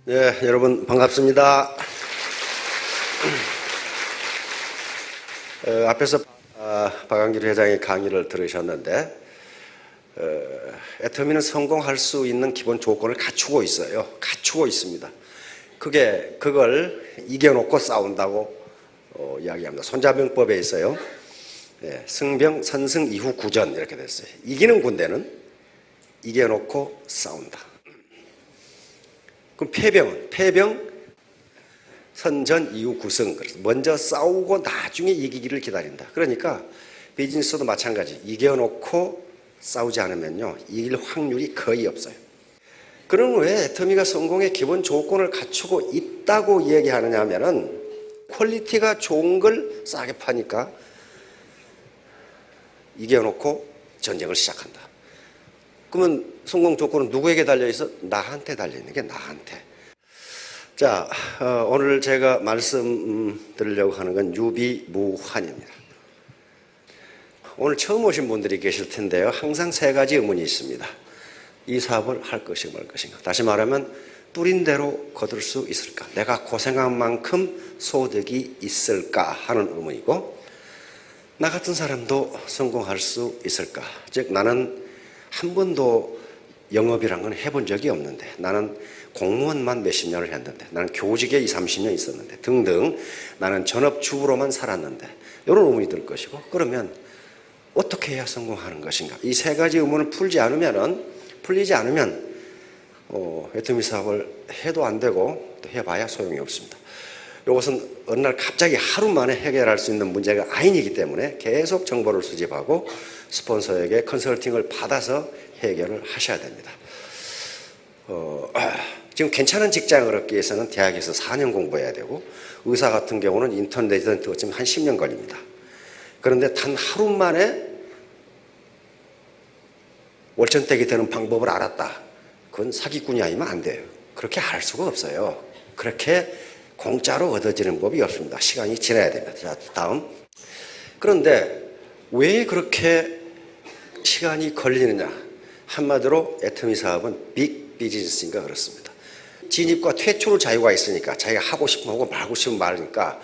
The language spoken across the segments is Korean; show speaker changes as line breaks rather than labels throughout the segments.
네, 여러분 반갑습니다. 앞에서 박광길 회장의 강의를 들으셨는데 애터미는 성공할 수 있는 기본 조건을 갖추고 있어요. 갖추고 있습니다. 그걸 이겨놓고 싸운다고 이야기합니다. 손자병법에 있어요. 승병, 선승, 이후 구전 이렇게 됐어요. 이기는 군대는 이겨놓고 싸운다. 그럼 패병, 선전, 이후 구승. 그래서 먼저 싸우고 나중에 이기기를 기다린다. 그러니까 비즈니스도 마찬가지. 이겨놓고 싸우지 않으면요, 이길 확률이 거의 없어요. 그럼 왜 애터미가 성공의 기본 조건을 갖추고 있다고 얘기하느냐 하면은 퀄리티가 좋은 걸 싸게 파니까 이겨놓고 전쟁을 시작한다. 그러면 성공 조건은 누구에게 달려있어? 나한테 달려있는 게 나한테. 자, 오늘 제가 말씀드리려고 하는 건 유비무환입니다. 오늘 처음 오신 분들이 계실 텐데요. 항상 세 가지 의문이 있습니다. 이 사업을 할 것인가 말 것인가. 다시 말하면 뿌린 대로 거둘 수 있을까? 내가 고생한 만큼 소득이 있을까 하는 의문이고, 나 같은 사람도 성공할 수 있을까? 즉 나는 한 번도 영업이란 건 해본 적이 없는데, 나는 공무원만 몇십 년을 했는데, 나는 교직에 20, 30년 있었는데 등등, 나는 전업주부로만 살았는데, 이런 의문이 들 것이고, 그러면 어떻게 해야 성공하는 것인가? 이 세 가지 의문을 풀리지 않으면 애터미 사업을 해도 안 되고 또 해봐야 소용이 없습니다. 이것은 어느 날 갑자기 하루 만에 해결할 수 있는 문제가 아니기 때문에 계속 정보를 수집하고 스폰서에게 컨설팅을 받아서 해결을 하셔야 됩니다. 지금 괜찮은 직장을 얻기 위해서는 대학에서 4년 공부해야 되고, 의사 같은 경우는 인턴 어쩌면 한 10년 걸립니다. 그런데 단 하루 만에 월천댁이 되는 방법을 알았다. 그건 사기꾼이 아니면 안 돼요. 그렇게 할 수가 없어요. 그렇게 공짜로 얻어지는 법이 없습니다. 시간이 지나야 됩니다. 자, 다음. 그런데 왜 그렇게 시간이 걸리느냐? 한마디로 애터미 사업은 빅 비즈니스인가 그렇습니다. 진입과 퇴출의 자유가 있으니까 자기가 하고 싶으면 하고 말고 싶으면 말하니까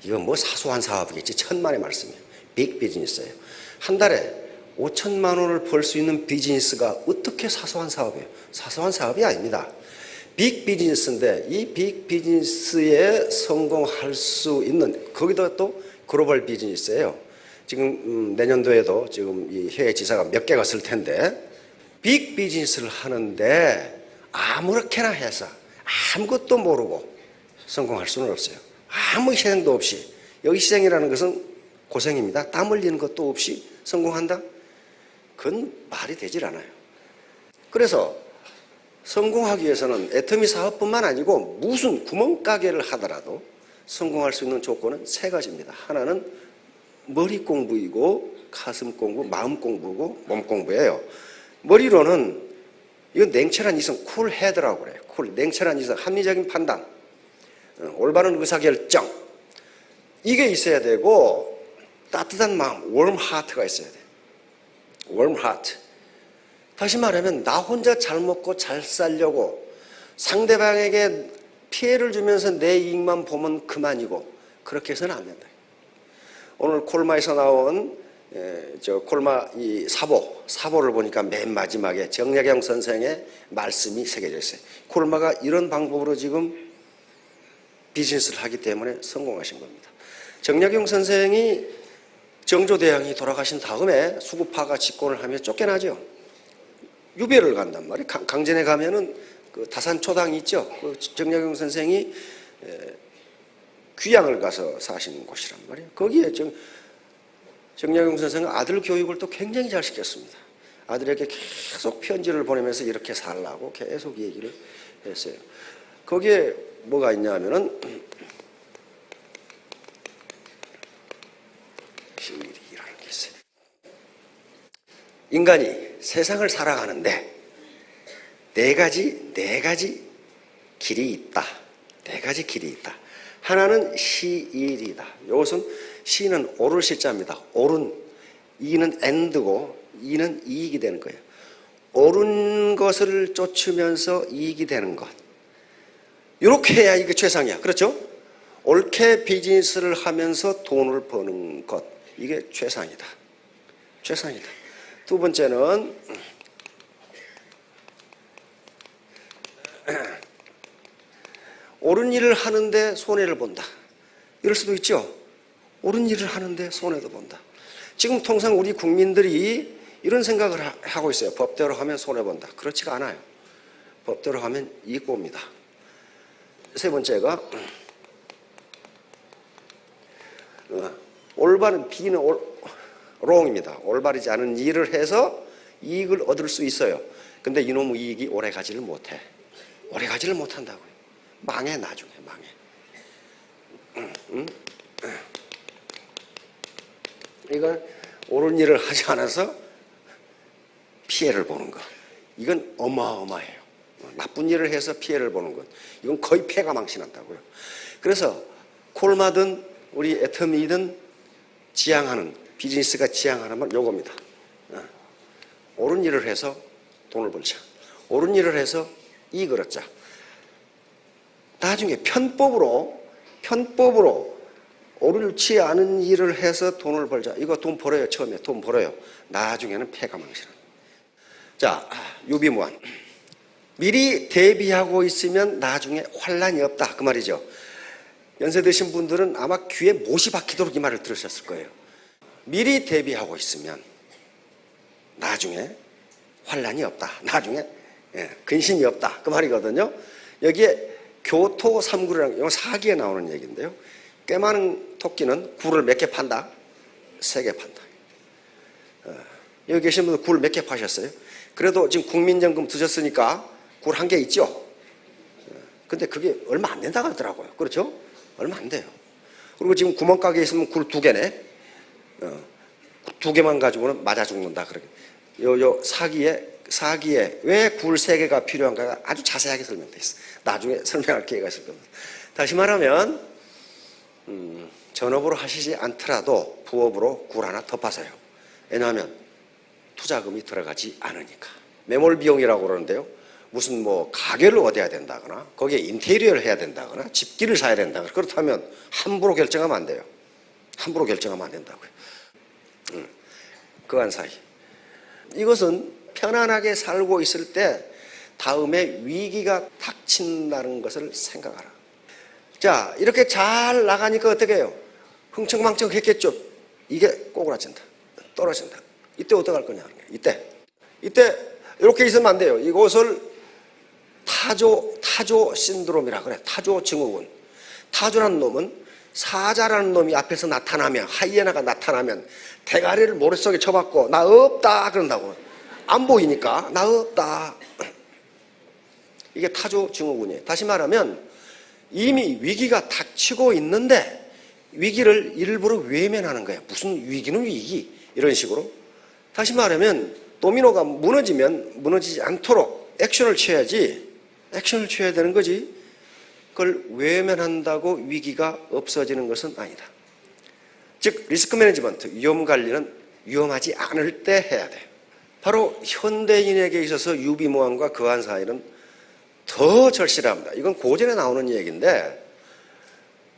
이건 뭐 사소한 사업이겠지. 천만의 말씀이에요. 빅 비즈니스예요. 한 달에 5천만 원을 벌 수 있는 비즈니스가 어떻게 사소한 사업이에요? 사소한 사업이 아닙니다. 빅 비즈니스인데 이 빅 비즈니스에 성공할 수 있는, 거기다 또 글로벌 비즈니스예요. 지금 내년도에도 지금 이 해외 지사가 몇 개가 쓸 텐데, 빅 비즈니스를 하는데 아무렇게나 해서 아무것도 모르고 성공할 수는 없어요. 아무 희생도 없이. 여기 희생이라는 것은 고생입니다. 땀 흘리는 것도 없이 성공한다? 그건 말이 되질 않아요. 그래서 성공하기 위해서는 애터미 사업뿐만 아니고 무슨 구멍가게를 하더라도 성공할 수 있는 조건은 세 가지입니다. 하나는 머리 공부이고, 가슴 공부, 마음 공부고, 몸 공부예요. 머리로는 이건 냉철한 이성, 쿨헤드라고 그래요. 냉철한 이성, 합리적인 판단, 올바른 의사결정, 이게 있어야 되고, 따뜻한 마음, warm heart가 있어야 돼요. warm heart. 다시 말하면 나 혼자 잘 먹고 잘 살려고 상대방에게 피해를 주면서 내 이익만 보면 그만이고, 그렇게 해서는 안 된다. 오늘 콜마에서 나온 콜마 이 사보를 보니까 맨 마지막에 정약용 선생의 말씀이 새겨져 있어요. 콜마가 이런 방법으로 지금 비즈니스를 하기 때문에 성공하신 겁니다. 정약용 선생이 정조대왕이 돌아가신 다음에 수구파가 집권을 하며 쫓겨나죠. 유배를 간단 말이에요. 강진에 가면은 그 다산초당이 있죠. 그 정약용 선생이 귀양을 가서 사시는 곳이란 말이에요. 거기에 정약용 선생은 아들 교육을 또 굉장히 잘 시켰습니다. 아들에게 계속 편지를 보내면서 이렇게 살라고 계속 얘기를 했어요. 거기에 뭐가 있냐면은 비밀이라는 게 있어요. 인간이 세상을 살아가는데 네 가지 길이 있다. 네 가지 길이 있다. 하나는 시일이다. 이것은 시는 오를 시자입니다. 옳은, 이는 end고 이는 이익이 되는 거예요. 옳은 것을 쫓으면서 이익이 되는 것. 이렇게 해야 이게 최상이야. 그렇죠? 옳게 비즈니스를 하면서 돈을 버는 것. 이게 최상이다. 최상이다. 두 번째는 옳은 일을 하는데 손해를 본다. 이럴 수도 있죠. 옳은 일을 하는데 손해도 본다. 지금 통상 우리 국민들이 이런 생각을 하고 있어요. 법대로 하면 손해본다. 그렇지가 않아요. 법대로 하면 이익 봅니다. 세 번째가 올바른 비는 wrong입니다. 올바르지 않은 일을 해서 이익을 얻을 수 있어요. 근데 이놈의 이익이 오래 가지를 못해. 오래 가지를 못한다고요. 망해. 나중에 망해. 이건 옳은 일을 하지 않아서 피해를 보는 것. 이건 어마어마해요. 나쁜 일을 해서 피해를 보는 것. 이건 거의 폐가 망신한다고요. 그래서 콜마든 우리 애터미든 지향하는, 비즈니스가 지향하는 건 요겁니다. 옳은 일을 해서 돈을 벌자. 옳은 일을 해서 이익을 얻자. 나중에 편법으로 옳지 않은 일을 해서 돈을 벌자. 이거 돈 벌어요. 처음에 돈 벌어요. 나중에는 폐가 망신합니다. 자, 유비무환. 미리 대비하고 있으면 나중에 환란이 없다. 그 말이죠. 연세 드신 분들은 아마 귀에 못이 박히도록 이 말을 들으셨을 거예요. 미리 대비하고 있으면 나중에 환란이 없다. 나중에 근심이 없다. 그 말이거든요. 여기에 교토 삼구리라는 거 사기에 나오는 얘기인데요. 꽤 많은 토끼는 굴을 몇 개 판다? 3개 판다. 여기 계신 분들 굴 몇 개 파셨어요? 그래도 지금 국민연금 드셨으니까 굴 1개 있죠? 근데 그게 얼마 안 된다고 하더라고요. 그렇죠? 얼마 안 돼요. 그리고 지금 구멍가게에 있으면 굴 2개네? 2개만 가지고는 맞아 죽는다. 그렇게. 요 사기에 왜 굴 3개가 필요한가가 아주 자세하게 설명되어 있어요. 나중에 설명할 기회가 있을 겁니다. 다시 말하면 전업으로 하시지 않더라도 부업으로 굴 하나 더 파세요. 왜냐하면 투자금이 들어가지 않으니까. 매몰 비용이라고 그러는데요. 무슨 뭐 가게를 얻어야 된다거나 거기에 인테리어를 해야 된다거나 집기를 사야 된다거나 그렇다면 함부로 결정하면 안 돼요. 함부로 결정하면 안 된다고요. 그간 사이. 이것은 편안하게 살고 있을 때 다음에 위기가 닥친다는 것을 생각하라. 자, 이렇게 잘 나가니까 어떻게 해요? 흥청망청 했겠죠. 이게 꼬그라진다. 떨어진다. 이때 어떡할 거냐 하는 거예요. 이때 이렇게 있으면 안 돼요. 이것을 타조 신드롬이라 그래. 타조 증후군. 타조라는 놈은 사자라는 놈이 앞에서 나타나면, 하이에나가 나타나면 대가리를 머릿속에 쳐박고 나 없다 그런다고. 안 보이니까 나 없다. 이게 타조 증후군이에요. 다시 말하면 이미 위기가 닥치고 있는데 위기를 일부러 외면하는 거예요. 무슨 위기는 위기. 이런 식으로. 다시 말하면 도미노가 무너지면 무너지지 않도록 액션을 취해야지. 액션을 취해야 되는 거지. 그걸 외면한다고 위기가 없어지는 것은 아니다. 즉 리스크 매니지먼트, 위험 관리는 위험하지 않을 때 해야 돼. 바로 현대인에게 있어서 유비무환과 그한 사이는 더 절실합니다. 이건 고전에 나오는 얘기인데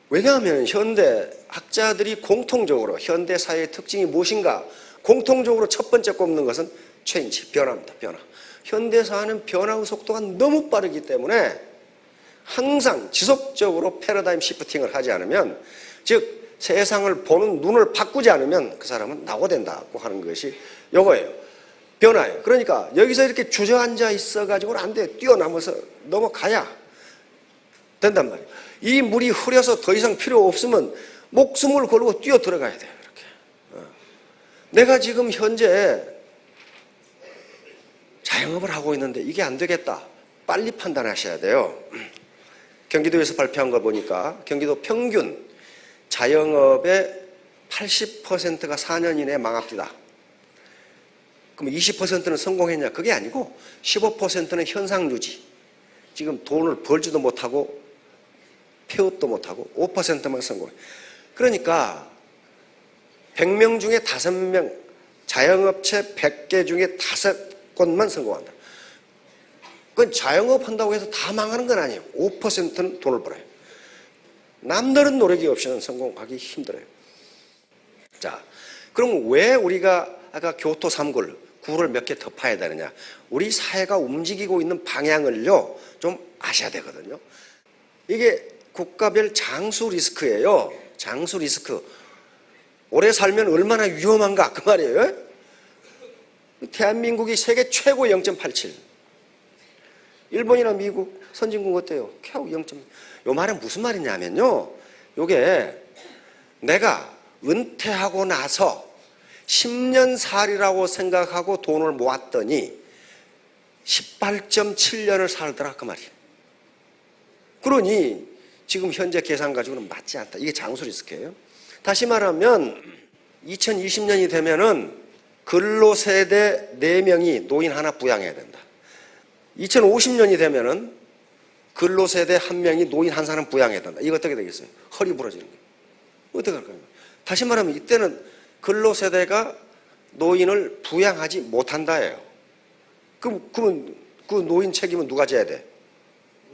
왜냐하면 현대 학자들이 공통적으로 현대 사회의 특징이 무엇인가 공통적으로 첫 번째 꼽는 것은 체인지, 변화입니다. 변화. 현대 사회는 변화의 속도가 너무 빠르기 때문에 항상 지속적으로 패러다임 시프팅을 하지 않으면 즉 세상을 보는 눈을 바꾸지 않으면 그 사람은 낙오된다고 하는 것이 이거예요. 변화예요. 그러니까 여기서 이렇게 주저앉아 있어가지고는 안 돼요. 뛰어넘어서 넘어가야 된단 말이에요. 이 물이 흐려서 더 이상 필요 없으면 목숨을 걸고 뛰어 들어가야 돼요. 이렇게. 내가 지금 현재 자영업을 하고 있는데 이게 안 되겠다. 빨리 판단하셔야 돼요. 경기도에서 발표한 거 보니까 경기도 평균 자영업의 80%가 4년 이내에 망합니다. 그럼 20%는 성공했냐? 그게 아니고 15%는 현상 유지. 지금 돈을 벌지도 못하고 폐업도 못하고 5%만 성공해. 그러니까 100명 중에 5명, 자영업체 100개 중에 5곳만 성공한다. 그건 자영업 한다고 해서 다 망하는 건 아니에요. 5%는 돈을 벌어요. 남다른 노력이 없이는 성공하기 힘들어요. 자, 그럼 왜 우리가 아까 교토 3굴, 굴을 몇 개 더 파야 되느냐? 우리 사회가 움직이고 있는 방향을요, 좀 아셔야 되거든요. 이게 국가별 장수 리스크예요. 장수 리스크. 오래 살면 얼마나 위험한가 그 말이에요. 대한민국이 세계 최고 0.87. 일본이나 미국 선진국 어때요? 겨우 0.. 요 말은 무슨 말이냐면요. 요게 내가 은퇴하고 나서 10년 살이라고 생각하고 돈을 모았더니 18.7년을 살더라 그 말이에요. 그러니 지금 현재 계산 가지고는 맞지 않다. 이게 장수 리스크예요. 다시 말하면 2020년이 되면은 근로세대 4명이 노인 하나 부양해야 된다. 2050년이 되면은 근로세대 1명이 노인 한 사람 부양해야 된다. 이거 어떻게 되겠어요? 허리 부러지는 거예요. 어떻게 할까요? 다시 말하면 이때는 근로세대가 노인을 부양하지 못한다예요. 그러면 그 노인 책임은 누가 져야 돼?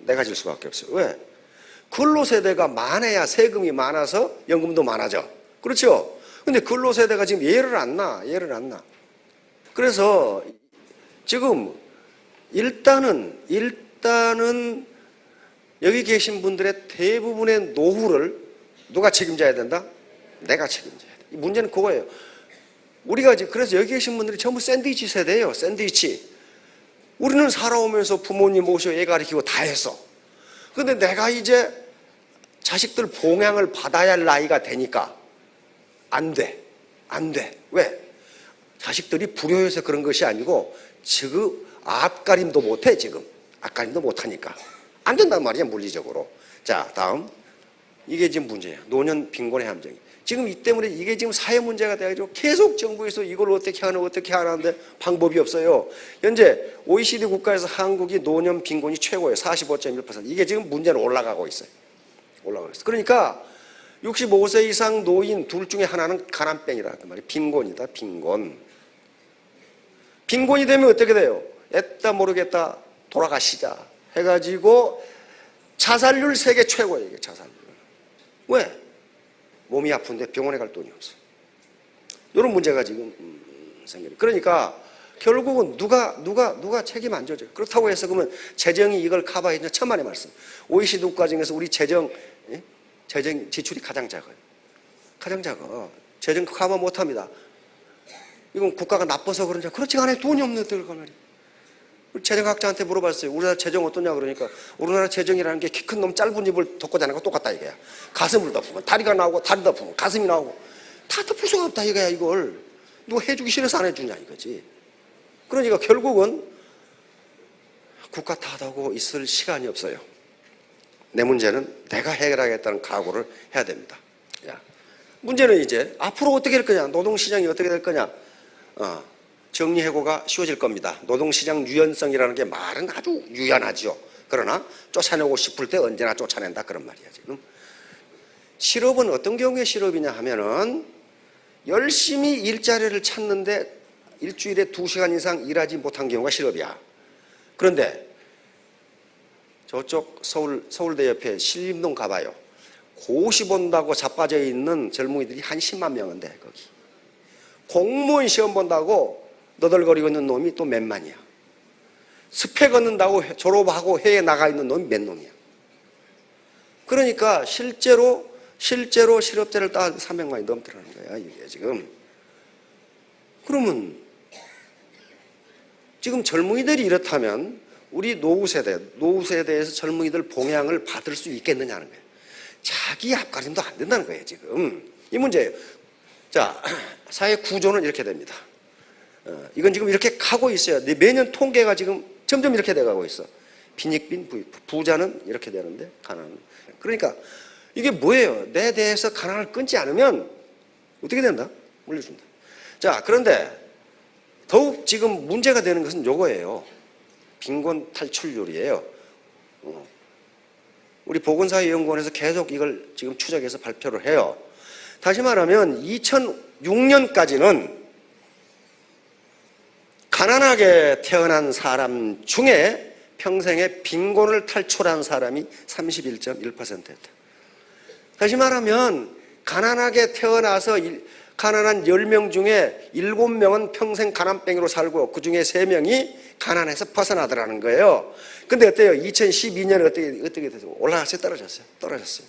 내가 질 수밖에 없어요. 왜? 근로세대가 많아야 세금이 많아서 연금도 많아져. 그렇죠? 근데 근로세대가 지금 얘를 안 나. 그래서 지금 일단은 여기 계신 분들의 대부분의 노후를 누가 책임져야 된다? 내가 책임져야 돼. 문제는 그거예요. 우리가 그래서 여기 계신 분들이 전부 샌드위치 세대예요. 샌드위치. 우리는 살아오면서 부모님 모시고 애 가르치고 다 했어. 근데 내가 이제 자식들 봉양을 받아야 할 나이가 되니까 안 돼. 왜? 자식들이 불효해서 그런 것이 아니고 지금 앞가림도 못해 지금. 앞가림도 못하니까. 안 된단 말이야 물리적으로. 자, 다음. 이게 지금 문제예요. 노년 빈곤의 함정이. 지금 이 때문에 이게 지금 사회 문제가 돼가지고 계속 정부에서 이걸 어떻게 하는데 방법이 없어요. 현재 OECD 국가에서 한국이 노년 빈곤이 최고예요. 45.1%. 이게 지금 문제는 올라가고 있어요. 그러니까 65세 이상 노인 둘 중에 하나는 가난병이라 그 말이에요. 빈곤이다. 빈곤이 되면 어떻게 돼요? 애따 모르겠다 돌아가시자 해가지고 자살률 세계 최고예요. 이게 자살률. 왜? 몸이 아픈데 병원에 갈 돈이 없어. 이런 문제가 지금 생겨요. 그러니까 결국은 누가 책임 안 져줘요. 그렇다고 해서 그러면 재정이 이걸 커버해 주냐? 천만의 말씀. OECD 국가 중에서 우리 재정 지출이 가장 작아요. 재정 커버 못합니다. 이건 국가가 나빠서 그런지 그렇지가 않아요. 돈이 없는 데들 가만히. 우리 재정학자한테 물어봤어요. 우리나라 재정 어떠냐 그러니까 우리나라 재정이라는 게 키 큰 놈 짧은 입을 덮고 자는 거 똑같다 이거야. 가슴을 덮으면 다리가 나오고 다리 덮으면 가슴이 나오고 다 덮을 수가 없다 이거야. 이걸 누가 해주기 싫어서 안 해주냐 이거지. 그러니까 결국은 국가 탓하고 있을 시간이 없어요. 내 문제는 내가 해결하겠다는 각오를 해야 됩니다. 문제는 이제 앞으로 어떻게 될 거냐, 노동시장이 어떻게 될 거냐. 정리해고가 쉬워질 겁니다. 노동시장 유연성이라는 게 말은 아주 유연하죠. 그러나 쫓아내고 싶을 때 언제나 쫓아낸다 그런 말이야 지금. 실업은 어떤 경우에 실업이냐 하면은 열심히 일자리를 찾는데 일주일에 2시간 이상 일하지 못한 경우가 실업이야. 그런데 저쪽 서울대 옆에 신림동 가봐요. 고시 본다고 자빠져 있는 젊은이들이 한 10만 명은 돼 거기. 공무원 시험 본다고 너덜거리고 있는 놈이 또 몇만이야. 스펙 얻는다고 졸업하고 해외에 나가 있는 놈이 몇 놈이야. 그러니까 실제로 실업자를 따지면 300만이 넘더라는 거야 이게 지금. 그러면 지금 젊은이들이 이렇다면 우리 노후 세대에서 젊은이들 봉양을 받을 수 있겠느냐는 거예요. 자기 앞가림도 안 된다는 거예요 지금. 이 문제예요. 자, 사회 구조는 이렇게 됩니다. 이건 지금 이렇게 가고 있어요. 매년 통계가 지금 점점 이렇게 돼가고 있어. 빈익빈 부익부. 부자는 이렇게 되는데 가난은. 그러니까 이게 뭐예요? 내 대해서 가난을 끊지 않으면 어떻게 된다? 물려준다. 자, 그런데 더욱 지금 문제가 되는 것은 요거예요. 빈곤 탈출률이에요. 우리 보건사회연구원에서 계속 이걸 지금 추적해서 발표를 해요. 다시 말하면 2006년까지는 가난하게 태어난 사람 중에 평생에 빈곤을 탈출한 사람이 31.1%였다. 다시 말하면 가난하게 태어나서 가난한 10명 중에 7명은 평생 가난뱅이로 살고 그중에 3명이 가난해서 벗어나더라는 거예요. 근데 어때요? 2012년에 어떻게 됐어요? 올라갔어요? 떨어졌어요? 떨어졌어요.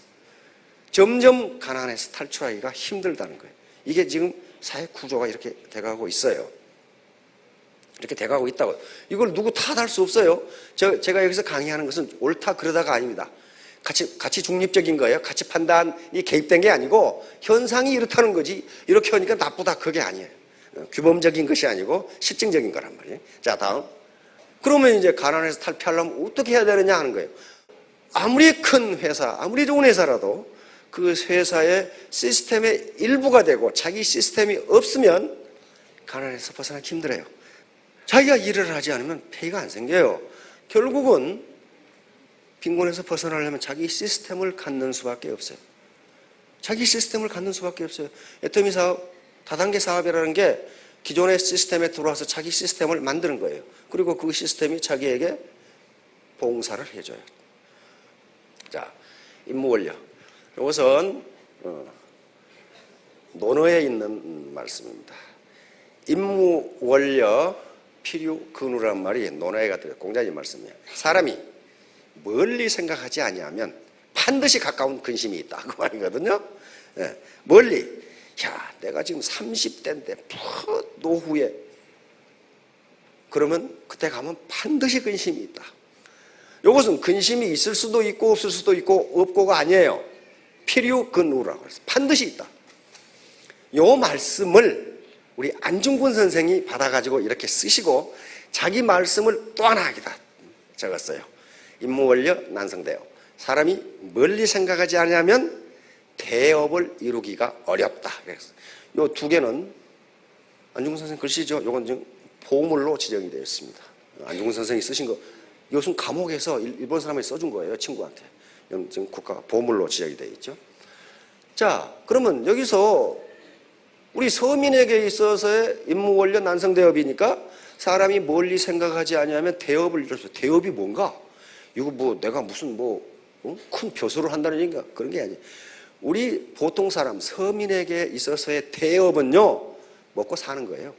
점점 가난해서 탈출하기가 힘들다는 거예요. 이게 지금 사회 구조가 이렇게 돼가고 있어요. 이렇게 돼가고 있다고. 이걸 누구 탓할 수 없어요. 제가 여기서 강의하는 것은 옳다 그러다가 아닙니다. 같이 중립적인 거예요. 가치 판단이 개입된 게 아니고 현상이 이렇다는 거지. 이렇게 하니까 나쁘다 그게 아니에요. 규범적인 것이 아니고 실증적인 거란 말이에요. 자, 다음. 그러면 이제 가난해서 탈피하려면 어떻게 해야 되느냐 하는 거예요. 아무리 큰 회사, 아무리 좋은 회사라도 그 회사의 시스템의 일부가 되고 자기 시스템이 없으면 가난해서 벗어나기 힘들어요. 자기가 일을 하지 않으면 페이가 안 생겨요. 결국은 빈곤에서 벗어나려면 자기 시스템을 갖는 수밖에 없어요. 자기 시스템을 갖는 수밖에 없어요. 애터미 사업, 다단계 사업이라는 게 기존의 시스템에 들어와서 자기 시스템을 만드는 거예요. 그리고 그 시스템이 자기에게 봉사를 해줘요. 자, 임무원료. 이것은 논어에 있는 말씀입니다. 임무원료 필요 근우란 말이 논어에가 들어요. 공자님 말씀이에요. 사람이 멀리 생각하지 아니하면 반드시 가까운 근심이 있다. 그 말이거든요. 예, 멀리. 야, 내가 지금 30대인데 노후에 그러면 그때 가면 반드시 근심이 있다. 이것은 근심이 있을 수도 있고 없을 수도 있고 없고가 아니에요. 필요 근우라고 해서 반드시 있다. 이 말씀을 우리 안중근 선생이 받아가지고 이렇게 쓰시고 자기 말씀을 또 하나 하기다 적었어요. 임무원료 난성대업. 사람이 멀리 생각하지 않으면 대업을 이루기가 어렵다. 그래서 이 두 개는 안중근 선생 글씨죠. 이건 지금 보물로 지정이 되어 있습니다. 안중근 선생이 쓰신 거, 이것은 감옥에서 일본 사람이 써준 거예요. 친구한테. 지금 국가 보물로 지정이 되어 있죠. 자, 그러면 여기서 우리 서민에게 있어서의 임무원료 난성대업이니까 사람이 멀리 생각하지 않으면 대업을 이룰 수. 대업이 뭔가? 이거 뭐 내가 무슨 큰 표수를 한다는 얘기인가? 그런 게 아니에요. 우리 보통 사람 서민에게 있어서의 대업은요, 먹고 사는 거예요.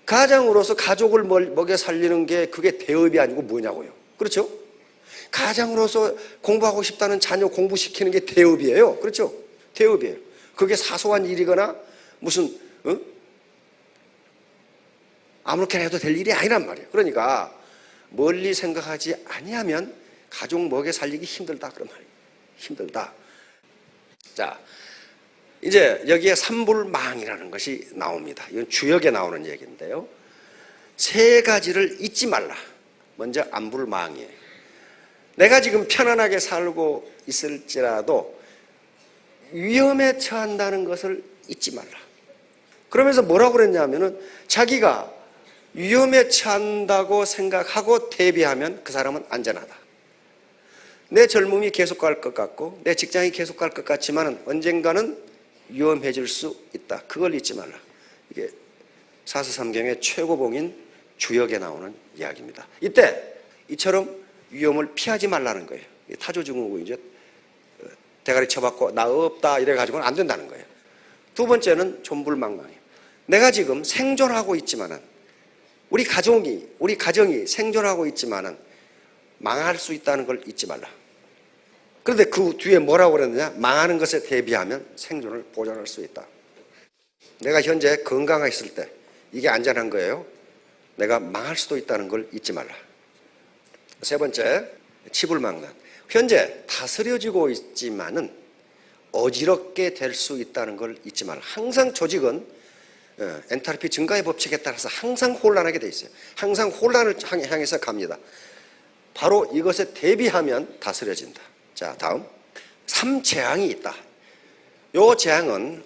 가장으로서 가족을 먹여 살리는 게 그게 대업이 아니고 뭐냐고요. 그렇죠? 가장으로서 공부하고 싶다는 자녀 공부시키는 게 대업이에요. 그렇죠? 대업이에요. 그게 사소한 일이거나 무슨 아무렇게나 해도 될 일이 아니란 말이에요. 그러니까 멀리 생각하지 아니하면 가족 먹여 살리기 힘들다 그런 말이에요. 힘들다. 자, 이제 여기에 삼불망이라는 것이 나옵니다. 이건 주역에 나오는 얘기인데요. 세 가지를 잊지 말라. 먼저 안불망이에요. 내가 지금 편안하게 살고 있을지라도 위험에 처한다는 것을 잊지 말라. 그러면서 뭐라고 그랬냐면은 자기가 위험에 처한다고 생각하고 대비하면 그 사람은 안전하다. 내 젊음이 계속 갈 것 같고 내 직장이 계속 갈 것 같지만 언젠가는 위험해질 수 있다. 그걸 잊지 말라. 이게 사서삼경의 최고봉인 주역에 나오는 이야기입니다. 이때 이처럼 위험을 피하지 말라는 거예요. 타조증후군 이제 대가리 쳐박고 나 없다 이래가지고는 안 된다는 거예요. 두 번째는 존불망망이에요. 내가 지금 생존하고 있지만은 우리 가정이 생존하고 있지만은 망할 수 있다는 걸 잊지 말라. 그런데 그 뒤에 뭐라고 그랬느냐? 망하는 것에 대비하면 생존을 보존할 수 있다. 내가 현재 건강하게 있을 때 이게 안전한 거예요. 내가 망할 수도 있다는 걸 잊지 말라. 세 번째, 치불망란. 현재 다스려지고 있지만은 어지럽게 될 수 있다는 걸 잊지 말라. 항상 조직은 엔탈피 증가의 법칙에 따라서 항상 혼란하게 돼 있어요. 항상 혼란을 향해서 갑니다. 바로 이것에 대비하면 다스려진다. 자, 다음. 3재앙이 있다. 이 재앙은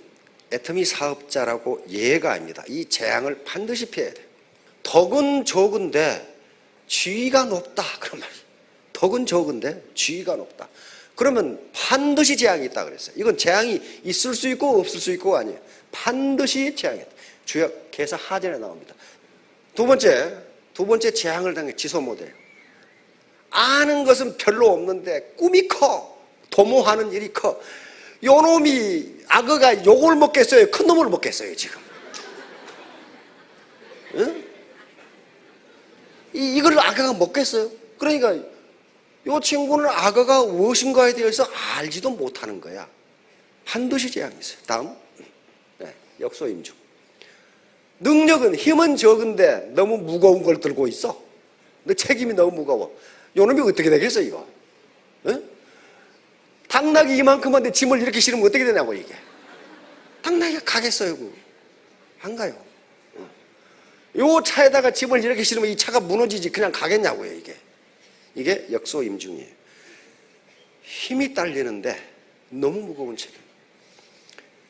애터미 사업자라고 예가 아닙니다. 이 재앙을 반드시 피해야 돼요. 덕은 적은데 지위가 높다. 그런 말이에요. 덕은 적은데 지위가 높다. 그러면 반드시 재앙이 있다 그랬어요. 이건 재앙이 있을 수 있고 없을 수 있고 반드시 재앙이 있다. 주역 개사 하전에 나옵니다. 두 두 번째 재앙을 당해 지소 못해요. 아는 것은 별로 없는데 꿈이 커. 도모하는 일이 커. 요 놈이 악어가 요걸 먹겠어요? 큰 놈을 먹겠어요 지금? 응? 이걸 악어가 먹겠어요? 그러니까 요 친구는 악어가 무엇인가에 대해서 알지도 못하는 거야. 반드시 재앙이 있어요. 다음. 네, 역소임중. 능력은 힘은 적은데 너무 무거운 걸 들고 있어. 너 책임이 너무 무거워. 요 놈이 어떻게 되겠어 이거? 응? 당나귀 이만큼한데 짐을 이렇게 실으면 어떻게 되냐고 이게. 당나귀가 가겠어요? 안 가요. 요 차에다가 짐을 이렇게 실으면 이 차가 무너지지 그냥 가겠냐고요 이게. 이게 역소임중이에요. 힘이 딸리는데 너무 무거운 책임.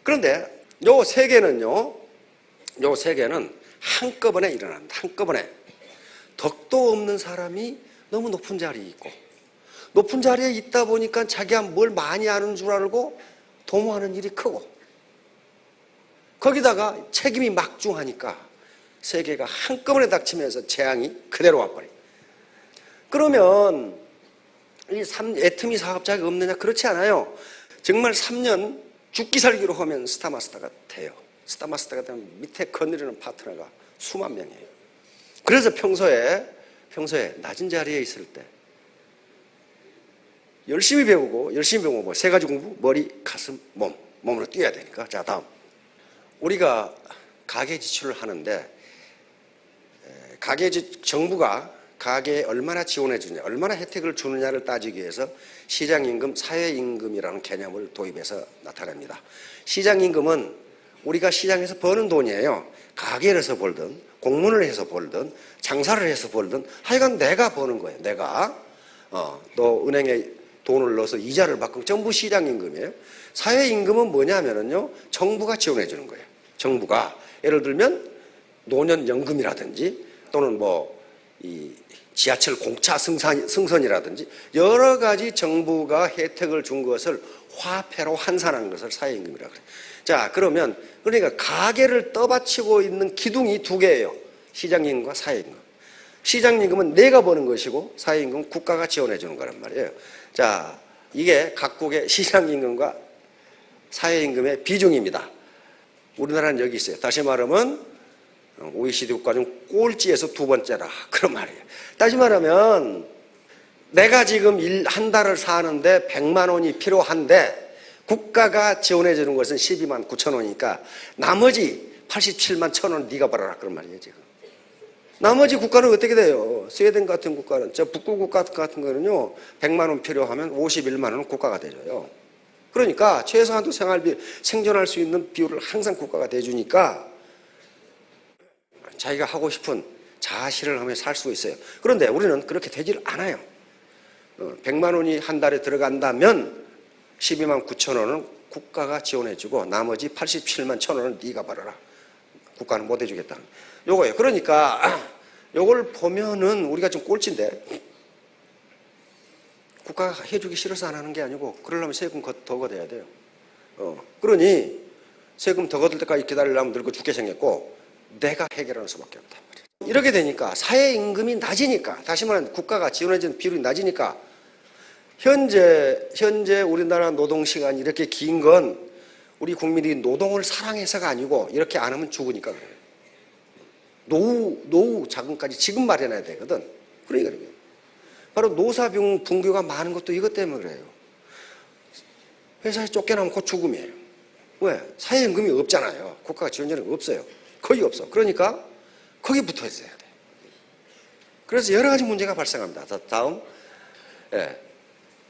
그런데 요 세 개는요, 요 세 개는 한꺼번에 일어납니다. 한꺼번에. 덕도 없는 사람이 너무 높은 자리에 있고, 높은 자리에 있다 보니까 자기가 뭘 많이 아는 줄 알고 도모하는 일이 크고, 거기다가 책임이 막중하니까 세 개가 한꺼번에 닥치면서 재앙이 그대로 와버려요. 그러면 이 애터미 사업자가 없느냐? 그렇지 않아요. 정말 3년 죽기 살기로 하면 스타마스터가 돼요. 스타마스터가 되면 밑에 거느리는 파트너가 수만 명이에요. 그래서 평소에 낮은 자리에 있을 때 열심히 배우고 뭐 세 가지 공부, 머리, 가슴, 몸으로 뛰어야 되니까. 자, 다음. 우리가 가계 지출을 하는데 정부가 가계에 얼마나 지원해 주느냐, 얼마나 혜택을 주느냐를 따지기 위해서 시장임금, 사회임금이라는 개념을 도입해서 나타냅니다. 시장임금은 우리가 시장에서 버는 돈이에요. 가게를 해서 벌든 공문을 해서 벌든 장사를 해서 벌든 하여간 내가 버는 거예요. 내가 또 은행에 돈을 넣어서 이자를 받고 전부 시장임금이에요. 사회임금은 뭐냐면요, 정부가 지원해 주는 거예요. 정부가 예를 들면 노년연금이라든지 또는 이 지하철 공차 승선이라든지 여러 가지 정부가 혜택을 준 것을 화폐로 환산하는 것을 사회임금이라고 그래요. 자, 그러니까 가계를 떠받치고 있는 기둥이 두 개예요. 시장임금과 사회임금. 시장임금은 내가 버는 것이고 사회임금은 국가가 지원해 주는 거란 말이에요. 자, 이게 각국의 시장임금과 사회임금의 비중입니다. 우리나라는 여기 있어요. 다시 말하면 OECD 국가 중 꼴찌에서 두 번째라 그런 말이에요. 다시 말하면 내가 지금 한 달을 사는데 100만 원이 필요한데 국가가 지원해 주는 것은 12만 9천 원이니까 나머지 87만 1천 원 네가 벌어라 그런 말이에요 지금. 나머지 국가는 어떻게 돼요? 스웨덴 같은 국가는, 저 북구 국가 같은 거는요, 100만 원 필요하면 51만 원은 국가가 대줘요. 그러니까 최소한도 생활비, 생존할 수 있는 비율을 항상 국가가 대주니까 자기가 하고 싶은 자아실현을 하며 살 수 있어요. 그런데 우리는 그렇게 되지를 않아요. 100만 원이 한 달에 들어간다면 12만 9천 원은 국가가 지원해주고 나머지 87만 1천 원은 네가 벌어라. 국가는 못 해주겠다는 요거예요. 그러니까 요걸 보면은 우리가 좀 꼴찌인데 국가가 해주기 싫어서 안 하는 게 아니고 그러려면 세금 더 걷어야 돼요. 그러니 세금 더 걷을 때까지 기다리려면 늙어 죽게 생겼고 내가 해결하는 수밖에 없단 말이에요. 이렇게 되니까 사회임금이 낮으니까, 다시 말하면 국가가 지원해주는 비율이 낮으니까 현재 우리나라 노동시간이 이렇게 긴 건 우리 국민이 노동을 사랑해서가 아니고 이렇게 안 하면 죽으니까 그래요. 노후 자금까지 지금 마련해야 되거든. 그러니까 그래요. 바로 노사병 분규가 많은 것도 이것 때문에 그래요. 회사에 쫓겨나면 곧 죽음이에요. 왜? 사회임금이 없잖아요. 국가가 지원자는 없어요. 거의 없어. 그러니까 거기 붙어 있어야 돼. 그래서 여러 가지 문제가 발생합니다. 다음.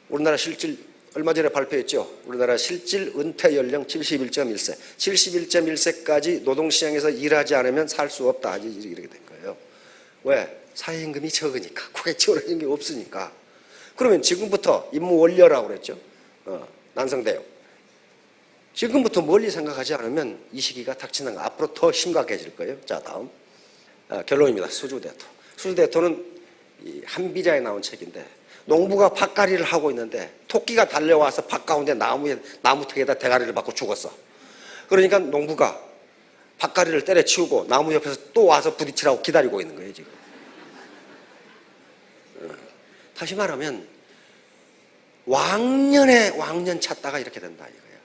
우리나라 실질 얼마 전에 발표했죠. 우리나라 실질 은퇴 연령 71.1세. 71.1세까지 노동시장에서 일하지 않으면 살 수 없다. 이렇게 된 거예요. 왜? 사회임금이 적으니까. 국가에 지원하는 게 없으니까. 그러면 지금부터 임무 원료라고 그랬죠. 난성대요. 지금부터 멀리 생각하지 않으면 이 시기가 닥치는 거 앞으로 더 심각해질 거예요. 자, 다음. 결론입니다. 수주대토. 수주대토는 한비자에 나온 책인데 농부가 밭갈이를 하고 있는데 토끼가 달려와서 밭 가운데 나무턱에다 대가리를 받고 죽었어. 그러니까 농부가 밭갈이를 때려치우고 나무 옆에서 또 와서 부딪히라고 기다리고 있는 거예요 지금. 다시 말하면 왕년 찾다가 이렇게 된다 이거예요.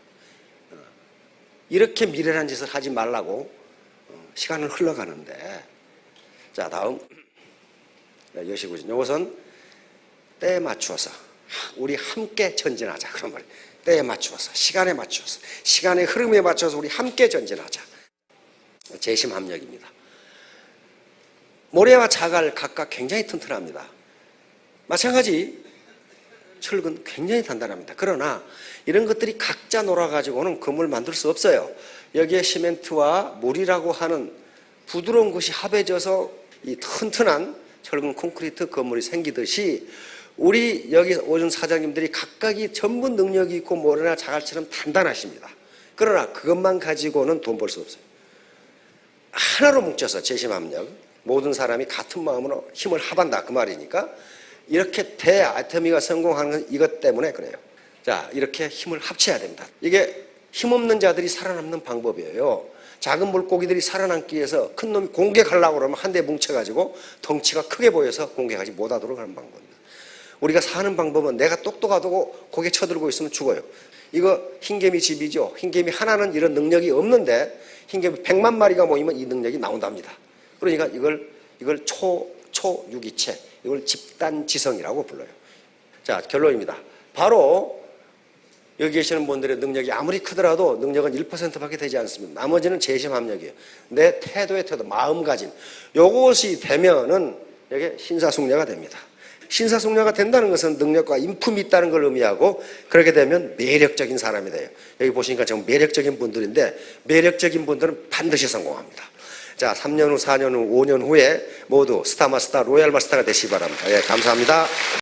이렇게 미련한 짓을 하지 말라고 시간을 흘러가는데, 자 다음 여시구신. 이것은 때에 맞추어서 우리 함께 전진하자 그런 말이에요. 때에 맞추어서, 시간에 맞추어서, 시간의 흐름에 맞춰서 우리 함께 전진하자. 재심합력입니다. 모래와 자갈 각각 굉장히 튼튼합니다. 마찬가지 철근 굉장히 단단합니다. 그러나 이런 것들이 각자 놀아가지고는 건물을 만들 수 없어요. 여기에 시멘트와 물이라고 하는 부드러운 것이 합해져서 이 튼튼한 철근 콘크리트 건물이 생기듯이 우리 여기 오준 사장님들이 각각이 전부 능력이 있고 모래나 자갈처럼 단단하십니다. 그러나 그것만 가지고는 돈 벌 수 없어요. 하나로 뭉쳐서 재심합력, 모든 사람이 같은 마음으로 힘을 합한다 그 말이니까 이렇게 대아토미가 성공하는 건 이것 때문에 그래요. 자, 이렇게 힘을 합쳐야 됩니다. 이게 힘없는 자들이 살아남는 방법이에요. 작은 물고기들이 살아남기 위해서 큰 놈이 공격하려고 그러면 한 대 뭉쳐가지고 덩치가 크게 보여서 공격하지 못하도록 하는 방법입니다. 우리가 사는 방법은 내가 똑똑하다고 고개 쳐들고 있으면 죽어요. 이거 흰개미 집이죠. 흰개미 하나는 이런 능력이 없는데 흰개미 100만 마리가 모이면 이 능력이 나온답니다. 그러니까 이걸 초유기체, 이걸 집단지성이라고 불러요. 자, 결론입니다. 바로 여기 계시는 분들의 능력이 아무리 크더라도 능력은 1%밖에 되지 않습니다. 나머지는 재심합력이에요. 내 태도의 태도, 마음가짐. 요것이 되면은 이게 신사숙녀가 됩니다. 신사숙녀가 된다는 것은 능력과 인품이 있다는 걸 의미하고, 그렇게 되면 매력적인 사람이 돼요. 여기 보시니까 정말 매력적인 분들인데, 매력적인 분들은 반드시 성공합니다. 자, 3년 후, 4년 후, 5년 후에 모두 스타마스터, 로얄마스터가 되시기 바랍니다. 예, 감사합니다.